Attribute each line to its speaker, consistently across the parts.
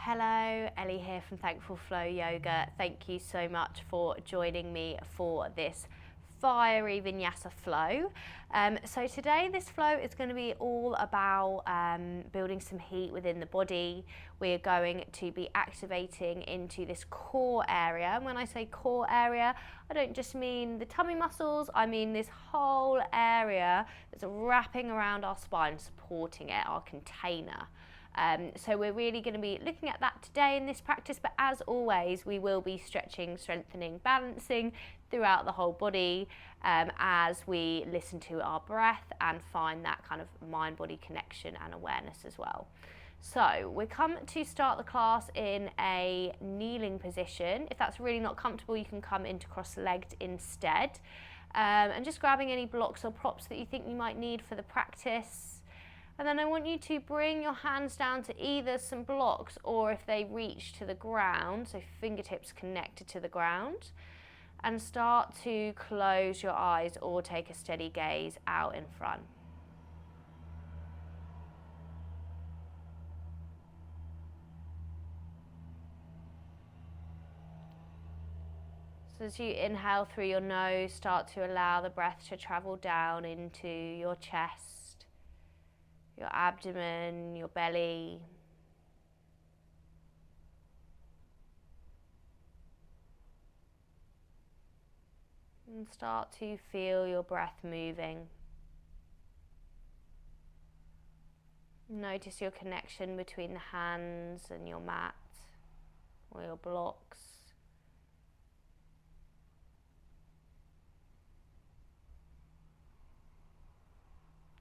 Speaker 1: Hello, Elly here from Thankful Flow Yoga. Thank you so much for joining me for this fiery Vinyasa flow. So today this flow is going to be all about building some heat within the body. We're going to be activating into this core area. And when I say core area, I don't just mean the tummy muscles, I mean this whole area that's wrapping around our spine, supporting it, our container. So we're really going to be looking at that today in this practice, but as always we will be stretching, strengthening, balancing throughout the whole body as we listen to our breath and find that kind of mind-body connection and awareness as well. So we come to start the class in a kneeling position. If that's really not comfortable, you can come into cross-legged instead, and just grabbing any blocks or props that you think you might need for the practice. And then I want you to bring your hands down to either some blocks or if they reach to the ground, so fingertips connected to the ground, and start to close your eyes or take a steady gaze out in front. So as you inhale through your nose, start to allow the breath to travel down into your chest, your abdomen, your belly. And start to feel your breath moving. Notice your connection between the hands and your mat or your blocks.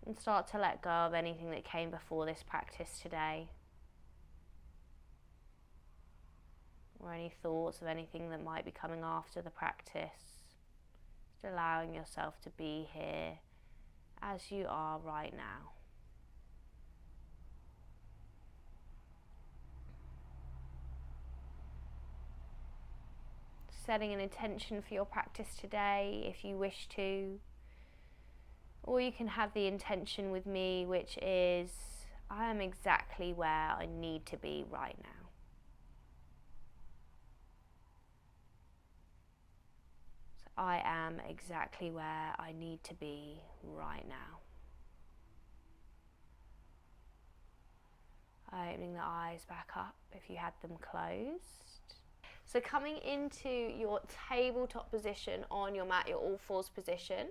Speaker 1: And start to let go of anything that came before this practice today, or any thoughts of anything that might be coming after the practice. Just allowing yourself to be here as you are right now. Setting an intention for your practice today if you wish to. Or you can have the intention with me, which is, I am exactly where I need to be right now. So I am exactly where I need to be right now. Opening the eyes back up if you had them closed. So coming into your tabletop position on your mat, your all fours position.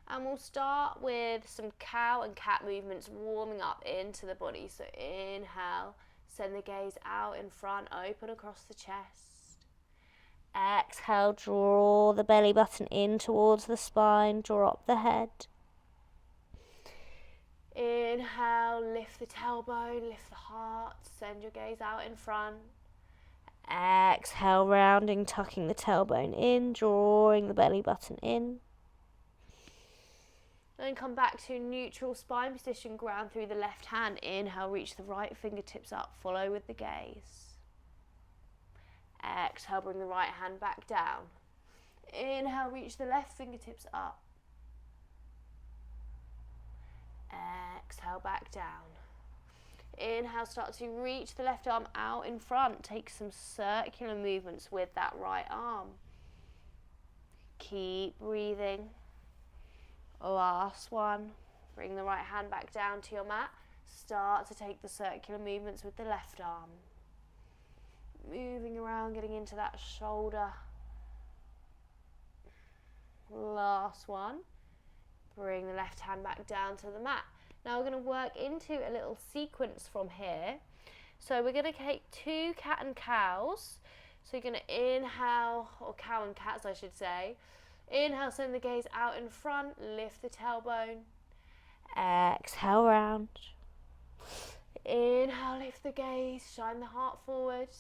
Speaker 1: And we'll start with some cow and cat movements, warming up into the body. So inhale, send the gaze out in front, open across the chest. Exhale, draw the belly button in towards the spine, draw up the head. Inhale, lift the tailbone, lift the heart, send your gaze out in front. Exhale, rounding, tucking the tailbone in, drawing the belly button in. Then come back to neutral spine position, ground through the left hand. Inhale, reach the right fingertips up, follow with the gaze. Exhale, bring the right hand back down. Inhale, reach the left fingertips up. Exhale, back down. Inhale, start to reach the left arm out in front. Take some circular movements with that right arm. Keep breathing. Last one. Bring the right hand back down to your mat. Start to take the circular movements with the left arm. Moving around, getting into that shoulder. Last one. Bring the left hand back down to the mat. Now we're going to work into a little sequence from here. So we're going to take 2 cat and cows. So you're going to inhale, or cow and cats I should say. Inhale, send the gaze out in front, lift the tailbone. Exhale, round. Inhale, lift the gaze, shine the heart forwards.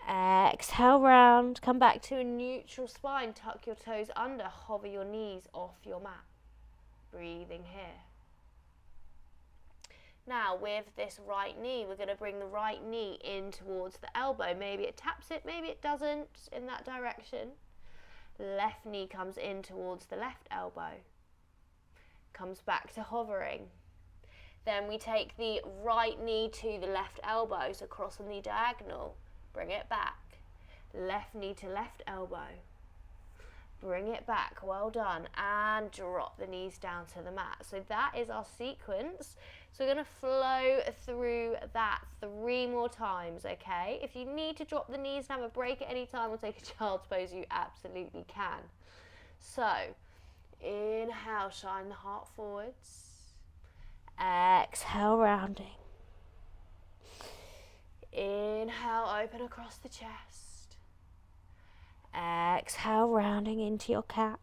Speaker 1: Exhale, round. Come back to a neutral spine, tuck your toes under, hover your knees off your mat. Breathing here. Now with this right knee, we're going to bring the right knee in towards the elbow. Maybe it taps it, maybe it doesn't, in that direction. Left knee comes in towards the left elbow. Comes back to hovering. Then we take the right knee to the left elbow, so cross on the diagonal. Bring it back. Left knee to left elbow. Bring it back, well done, and drop the knees down to the mat. So that is our sequence. So we're going to flow through that 3 more times, okay? If you need to drop the knees and have a break at any time or take a child's pose, you absolutely can. So, inhale, shine the heart forwards. Exhale, rounding. Inhale, open across the chest. Exhale, rounding into your cat.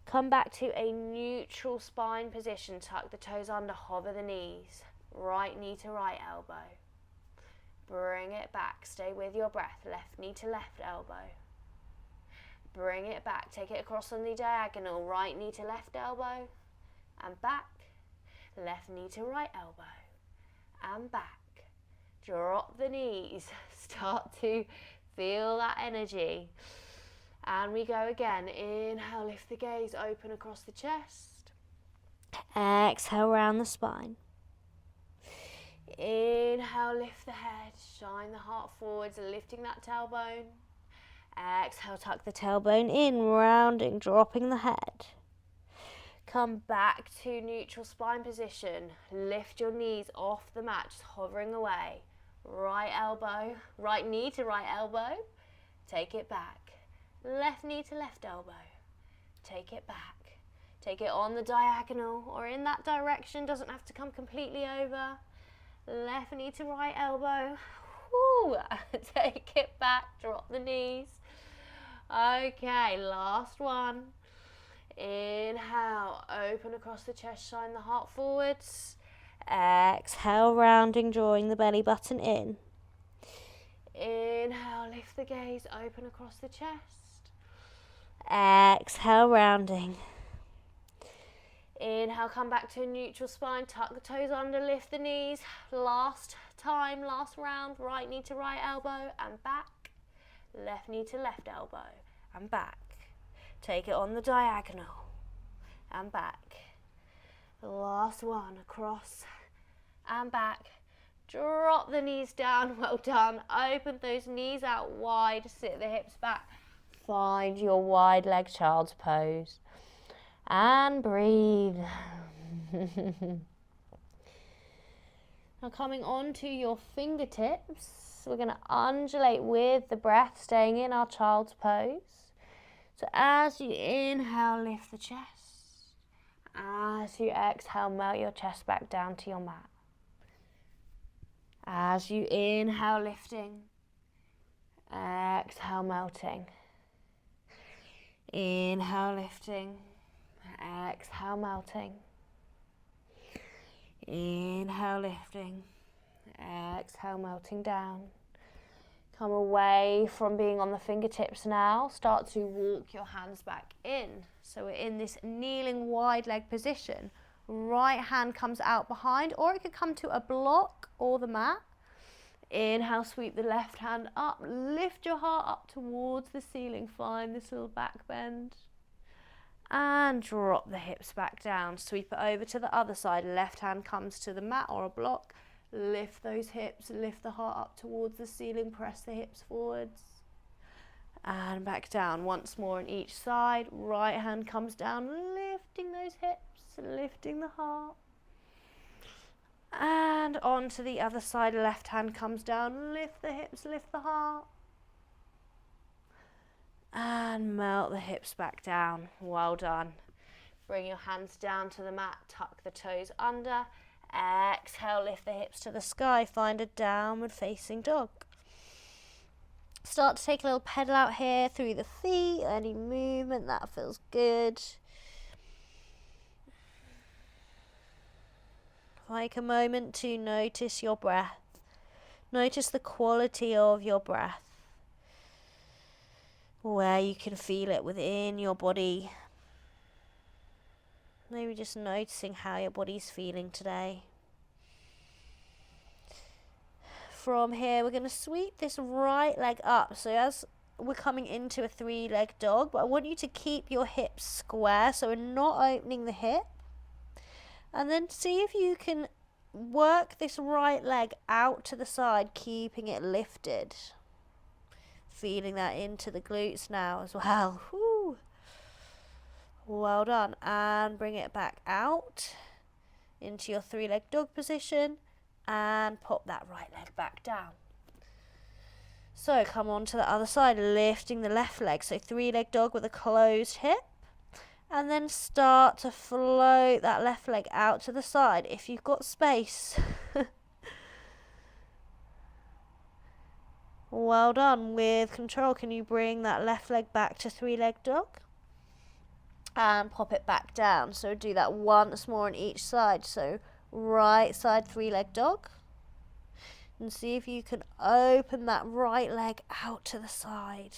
Speaker 1: Come back to a neutral spine position. Tuck the toes under, hover the knees. Right knee to right elbow. Bring it back. Stay with your breath. Left knee to left elbow. Bring it back. Take it across on the diagonal. Right knee to left elbow. And back. Left knee to right elbow. And back. Drop the knees. Start to feel that energy. And we go again. Inhale, lift the gaze, open across the chest. Exhale, round the spine. Inhale, lift the head, shine the heart forwards, lifting that tailbone. Exhale, tuck the tailbone in, rounding, dropping the head. Come back to neutral spine position. Lift your knees off the mat, just hovering away. Right elbow, right knee to right elbow. Take it back. Left knee to left elbow. Take it back. Take it on the diagonal or in that direction. Doesn't have to come completely over. Left knee to right elbow. Woo. Take it back. Drop the knees. Okay, last one. Inhale, open across the chest, shine the heart forwards. Exhale, rounding, drawing the belly button in. Inhale, lift the gaze, open across the chest. Exhale, rounding. Inhale, come back to a neutral spine, tuck the toes under, lift the knees. Last time, last round, right knee to right elbow and back. Left knee to left elbow and back. Take it on the diagonal and back. Last one, across and back. Drop the knees down, well done. Open those knees out wide, sit the hips back. Find your wide leg child's pose. And breathe. Now coming on to your fingertips, we're going to undulate with the breath, staying in our child's pose. So as you inhale, lift the chest. As you exhale, melt your chest back down to your mat. As you inhale, lifting. Exhale, melting. Inhale, lifting. Exhale, melting. Inhale, lifting. Exhale, melting down. Come away from being on the fingertips now. Start to walk your hands back in. So we're in this kneeling wide leg position. Right hand comes out behind, or it could come to a block or the mat. Inhale, sweep the left hand up. Lift your heart up towards the ceiling. Find this little back bend. And drop the hips back down. Sweep it over to the other side. Left hand comes to the mat or a block. Lift those hips, lift the heart up towards the ceiling, press the hips forwards. And back down. Once more on each side. Right hand comes down, lifting those hips, lifting the heart. And on to the other side. Left hand comes down, lift the hips, lift the heart. And melt the hips back down. Well done. Bring your hands down to the mat, tuck the toes under. Exhale, lift the hips to the sky. Find a downward facing dog. Start to take a little pedal out here through the feet. Any movement, that feels good. Take a moment to notice your breath. Notice the quality of your breath. Where you can feel it within your body. Maybe just noticing how your body's feeling today. From here, we're going to sweep this right leg up. So as we're coming into a 3-leg dog, but I want you to keep your hips square. So we're not opening the hip.
Speaker 2: And then see if you can work this right leg out to the side, keeping it lifted. Feeling that into the glutes now as well. Woo. Well done. And bring it back out into your 3-leg dog position and pop that right leg back down. So come on to the other side, lifting the left leg. So 3-leg dog with a closed hip. And then start to float that left leg out to the side if you've got space. Well done. With control, can you bring that left leg back to 3-leg dog? And pop it back down. So do that once more on each side. So right side 3-leg dog. And see if you can open that right leg out to the side.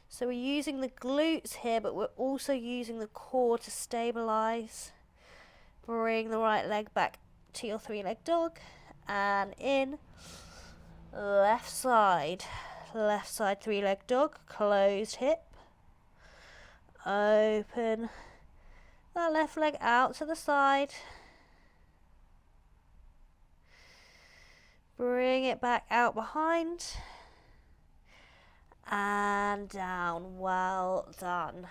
Speaker 2: So we're using the glutes here, but we're also using the core to stabilize. Bring the right leg back to your 3-leg dog. And in. Left side 3-leg dog, closed hip. Open that left leg out to the side. Bring it back out behind. And down. Well done.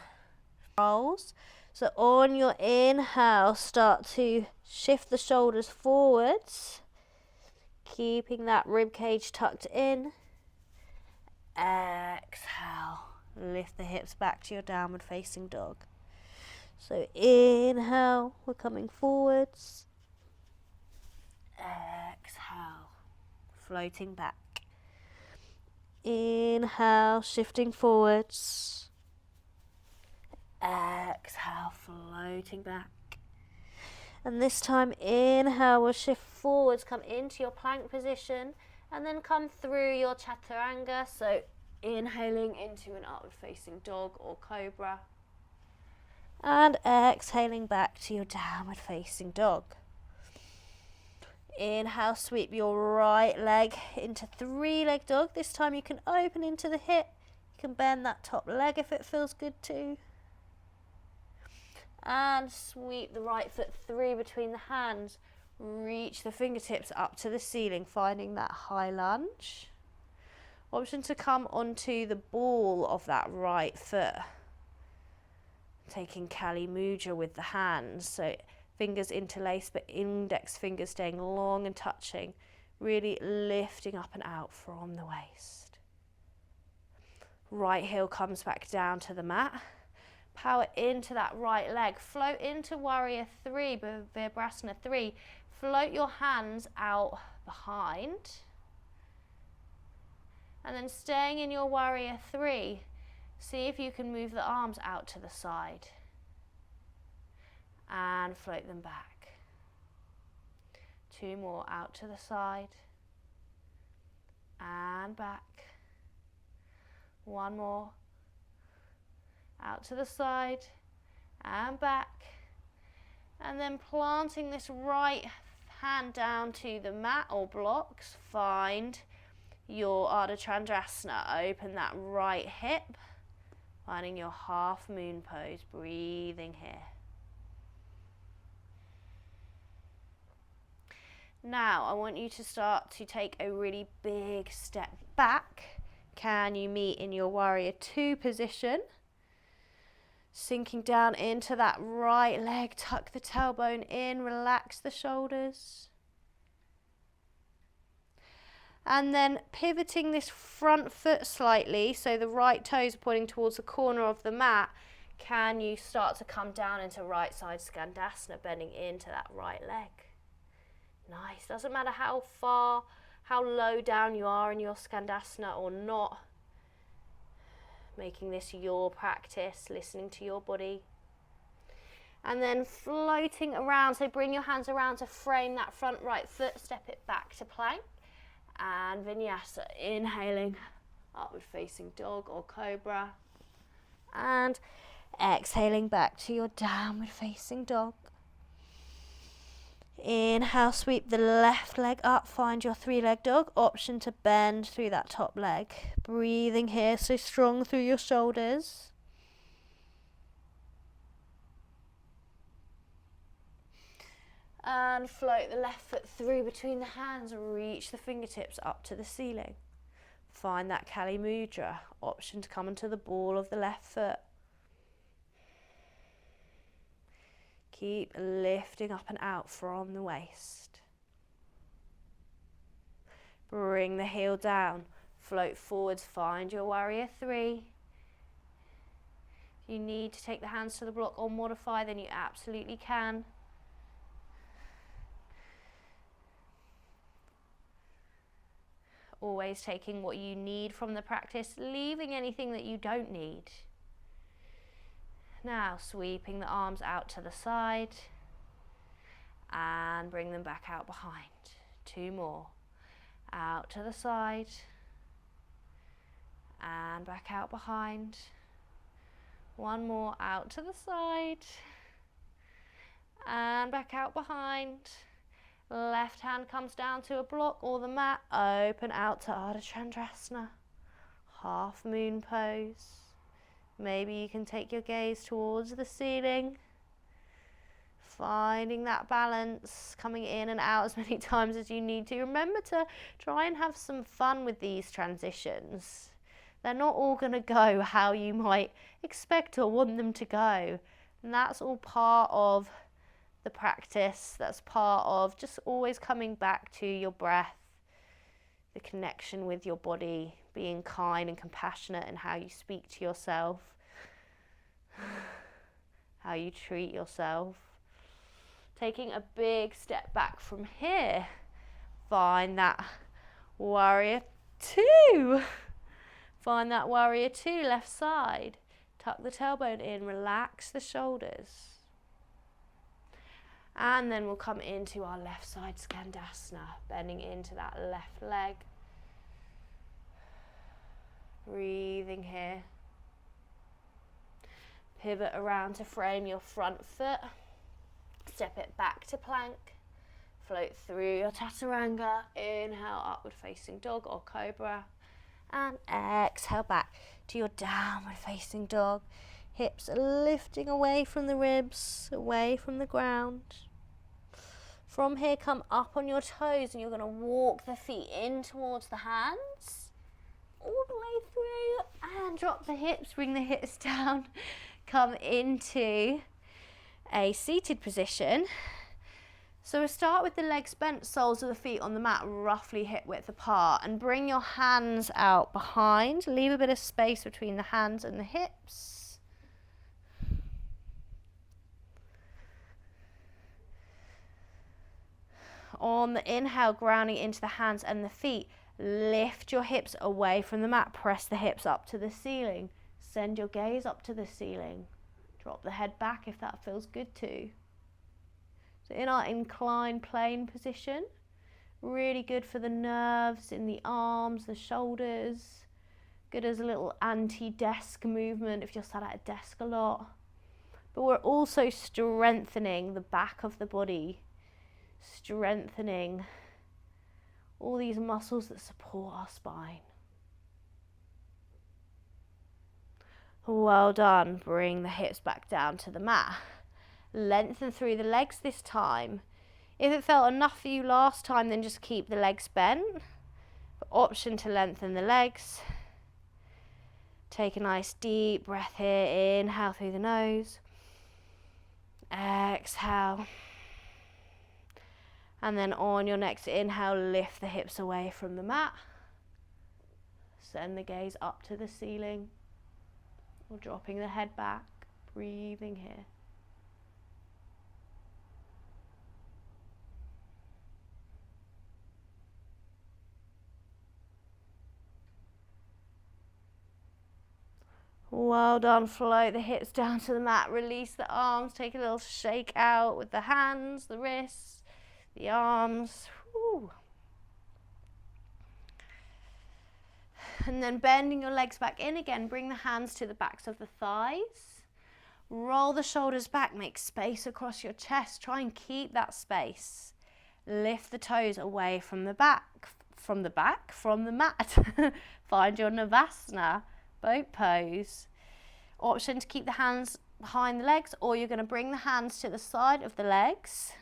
Speaker 2: Rolls. So on your inhale, start to shift the shoulders forwards. Keeping that rib cage tucked in. Exhale. Lift the hips back to your downward facing dog. So inhale, we're coming forwards. Exhale, floating back. Inhale, shifting forwards. Exhale, floating back. And this time, inhale, we'll shift forwards, come into your plank position, and then come through your chaturanga. So inhaling into an upward facing dog or cobra. And exhaling back to your downward facing dog. Inhale, sweep your right leg into 3-leg dog. This time you can open into the hip. You can bend that top leg if it feels good too. And sweep the right foot through between the hands. Reach the fingertips up to the ceiling, finding that high lunge. Option to come onto the ball of that right foot. Taking Kali Mudra with the hands. So fingers interlaced, but index fingers staying long and touching. Really lifting up and out from the waist. Right heel comes back down to the mat. Power into that right leg. Float into Warrior 3, Virabhadrasana 3. Float your hands out behind. And then staying in your Warrior 3, see if you can move the arms out to the side. And float them back. 2 more out to the side. And back. 1 more. Out to the side and back, and then planting this right hand down to the mat or blocks. Find your Ardha Chandrasana. Open that right hip, finding your half moon pose. Breathing here. Now I want you to start to take a really big step back. Can you meet in your Warrior 2 position? Sinking down into that right leg, tuck the tailbone in, relax the shoulders. And then pivoting this front foot slightly, so the right toes are pointing towards the corner of the mat. Can you start to come down into right side Skandasana, bending into that right leg? Nice. Doesn't matter how far, how low down you are in your Skandasana or not. Making this your practice, listening to your body. And then floating around, so bring your hands around to frame that front right foot, step it back to plank. And Vinyasa, inhaling, upward facing dog or cobra. And exhaling back to your downward facing dog. Inhale, sweep the left leg up, find your 3-leg dog. Option to bend through that top leg. Breathing here, so strong through your shoulders. And float the left foot through between the hands, reach the fingertips up to the ceiling. Find that Kali Mudra, option to come onto the ball of the left foot. Keep lifting up and out from the waist. Bring the heel down, float forwards, find your warrior three. If you need to take the hands to the block or modify, then you absolutely can. Always taking what you need from the practice, leaving anything that you don't need. Now sweeping the arms out to the side and bring them back out behind. Two more. Out to the side and back out behind. One more, out to the side and back out behind. Left hand comes down to a block or the mat, open out to Ardha Chandrasana, half moon pose. Maybe you can take your gaze towards the ceiling, finding that balance, coming in and out as many times as you need to. Remember to try and have some fun with these transitions. They're not all going to go how you might expect or want them to go. And that's all part of the practice. That's part of just always coming back to your breath, the connection with your body, being kind and compassionate in how you speak to yourself, how you treat yourself. Taking a big step back from here, find that warrior two. Find that warrior two, left side. Tuck the tailbone in, relax the shoulders. And then we'll come into our left side Skandasana, bending into that left leg. Breathing here. Pivot around to frame your front foot. Step it back to plank. Float through your Chaturanga. Inhale, upward facing dog or cobra. And exhale back to your downward facing dog. Hips lifting away from the ribs, away from the ground. From here, come up on your toes and you're going to walk the feet in towards the hands. All the way through and drop the hips, bring the hips down. Come into a seated position. So we'll start with the legs bent, soles of the feet on the mat, roughly hip width apart, and bring your hands out behind. Leave a bit of space between the hands and the hips. On the inhale, grounding into the hands and the feet, lift your hips away from the mat, press the hips up to the ceiling. Send your gaze up to the ceiling. Drop the head back if that feels good too. So in our inclined plane position, really good for the nerves in the arms, the shoulders. Good as a little anti-desk movement if you're sat at a desk a lot. But we're also strengthening the back of the body, strengthening all these muscles that support our spine. Well done. Bring the hips back down to the mat. Lengthen through the legs this time. If it felt enough for you last time, then just keep the legs bent. Option to lengthen the legs. Take a nice deep breath here. Inhale through the nose. Exhale. And then on your next inhale, lift the hips away from the mat. Send the gaze up to the ceiling. Or dropping the head back. Breathing here. Well done. Float the hips down to the mat. Release the arms. Take a little shake out with the hands, the wrists, the arms. Woo. And then bending your legs back in again. Bring the hands to the backs of the thighs. Roll the shoulders back. Make space across your chest. Try and keep that space. Lift the toes away from the back. From the mat. Find your Navasana. Boat pose. Option to keep the hands behind the legs, or you're going to bring the hands to the side of the legs.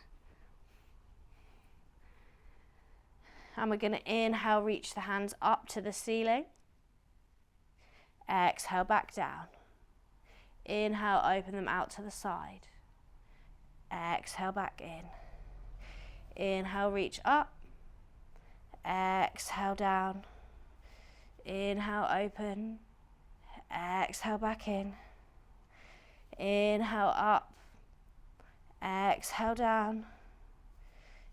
Speaker 1: And we're going to inhale, reach the hands up to the ceiling. Exhale, back down. Inhale, open them out to the side. Exhale, back in. Inhale, reach up. Exhale, down. Inhale, open. Exhale, back in. Inhale, up. Exhale, down.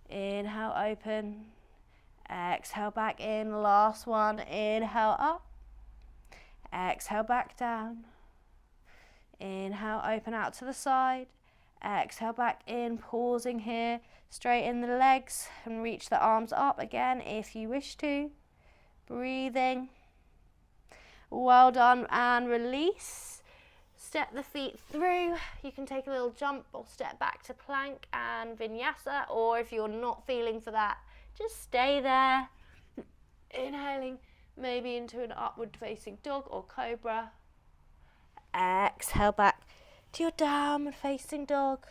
Speaker 1: Inhale, open. Exhale, back in. Last one. Inhale, up. Exhale, back down. Inhale, open out to the side. Exhale, back in. Pausing here. Straighten the legs and reach the arms up again if you wish to. Breathing. Well done, and release. Step the feet through. You can take a little jump or step back to plank and vinyasa, or if you're not feeling for that, just stay there. Inhaling maybe into an upward facing dog or cobra. Exhale back to your downward facing dog.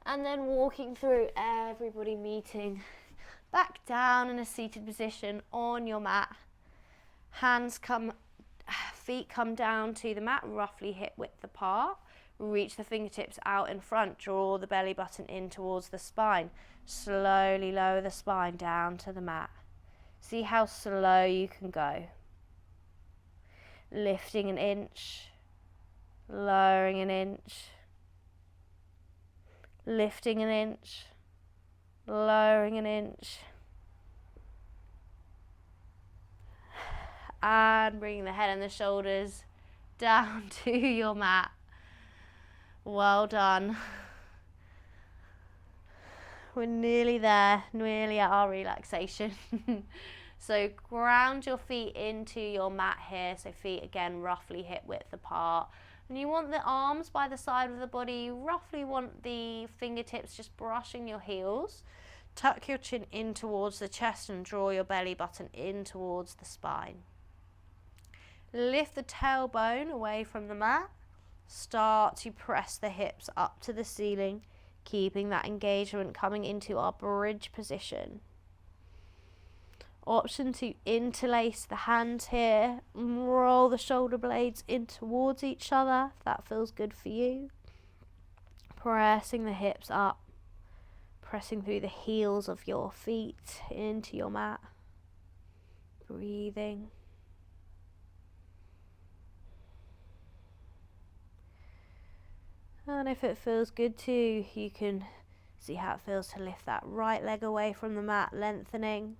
Speaker 1: And then walking through, everybody meeting back down in a seated position on your mat. Feet come down to the mat, roughly hip width apart. Reach the fingertips out in front, draw the belly button in towards the spine. Slowly lower the spine down to the mat. See how slow you can go. Lifting an inch, lowering an inch. Lifting an inch, lowering an inch. And bringing the head and the shoulders down to your mat. Well done. We're nearly there, nearly at our relaxation. So ground your feet into your mat here. So feet again roughly hip width apart. And you want the arms by the side of the body. You roughly want the fingertips just brushing your heels. Tuck your chin in towards the chest and draw your belly button in towards the spine. Lift the tailbone away from the mat. Start to press the hips up to the ceiling, keeping that engagement coming into our bridge position. Option to interlace the hands here, roll the shoulder blades in towards each other if that feels good for you. Pressing the hips up, pressing through the heels of your feet into your mat. Breathing. And if it feels good too, you can see how it feels to lift that right leg away from the mat, lengthening.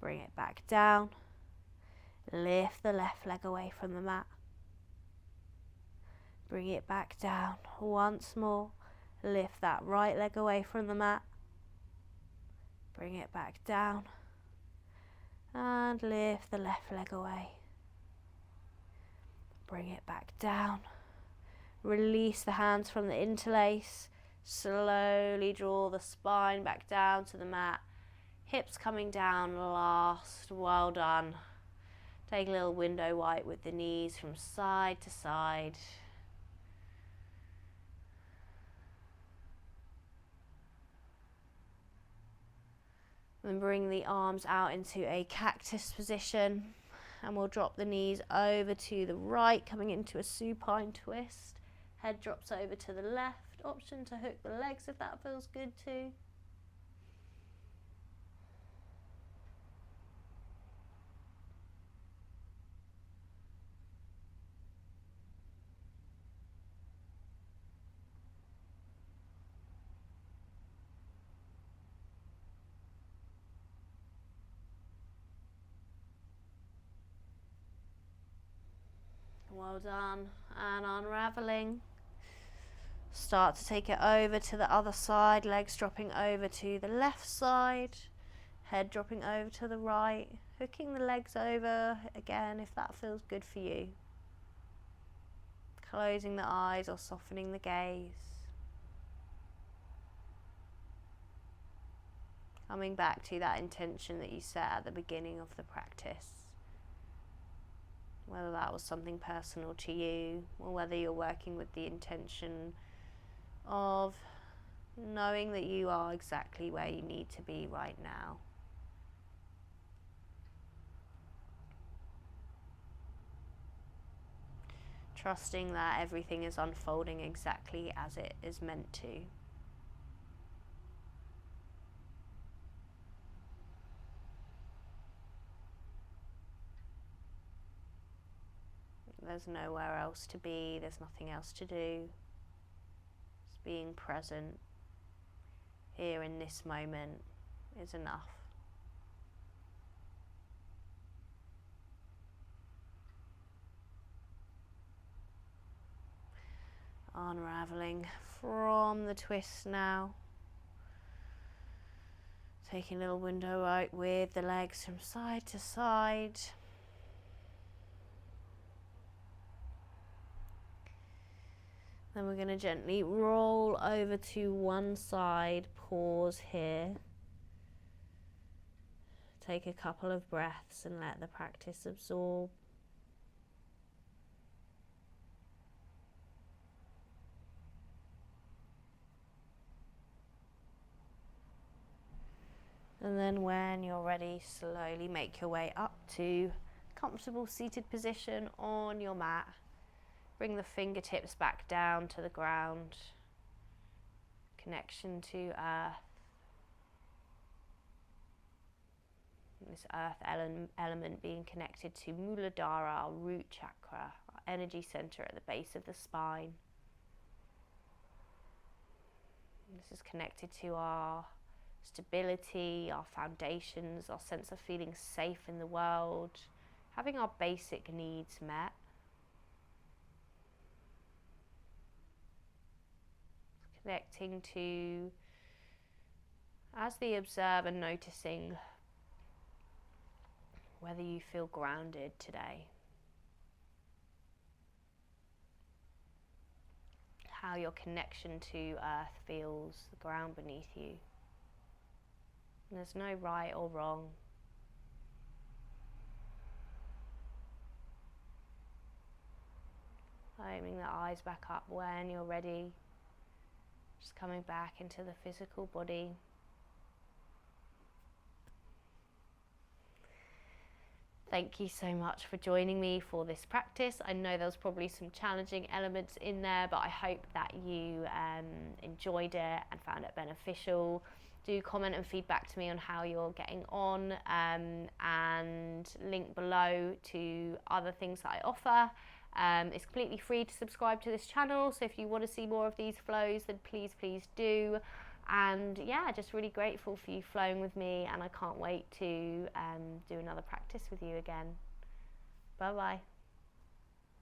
Speaker 1: Bring it back down. Lift the left leg away from the mat. Bring it back down. Once more. Lift that right leg away from the mat. Bring it back down. And lift the left leg away. Bring it back down. Release the hands from the interlace. Slowly draw the spine back down to the mat. Hips coming down last. Well done. Take a little window wipe with the knees from side to side. Then bring the arms out into a cactus position. And we'll drop the knees over to the right, coming into a supine twist. Head drops over to the left. Option to hook the legs if that feels good too. Well done. And unraveling. Start to take it over to the other side, legs dropping over to the left side, head dropping over to the right, hooking the legs over again if that feels good for you. Closing the eyes or softening the gaze. Coming back to that intention that you set at the beginning of the practice. Whether that was something personal to you or whether you're working with the intention of knowing that you are exactly where you need to be right now. Trusting that everything is unfolding exactly as it is meant to. There's nowhere else to be, there's nothing else to do. Just being present here in this moment is enough. Unraveling from the twist now. Taking a little window out with the legs from side to side. Then we're going to gently roll over to one side, pause here. Take a couple of breaths and let the practice absorb. And then when you're ready, slowly make your way up to comfortable seated position on your mat. Bring the fingertips back down to the ground. Connection to earth. This earth element being connected to Muladhara, our root chakra, our energy center at the base of the spine. This is connected to our stability, our foundations, our sense of feeling safe in the world, having our basic needs met. Connecting to, as the observer, noticing whether you feel grounded today. How your connection to earth feels, the ground beneath you. And there's no right or wrong. Opening the eyes back up when you're ready. Just coming back into the physical body. Thank you so much for joining me for this practice. I know there was probably some challenging elements in there, but I hope that you enjoyed it and found it beneficial. Do comment and feedback to me on how you're getting on, and link below to other things that I offer. It's completely free to subscribe to this channel, so if you want to see more of these flows, then please do. And yeah, just really grateful for you flowing with me, and I can't wait to do another practice with you again. Bye bye.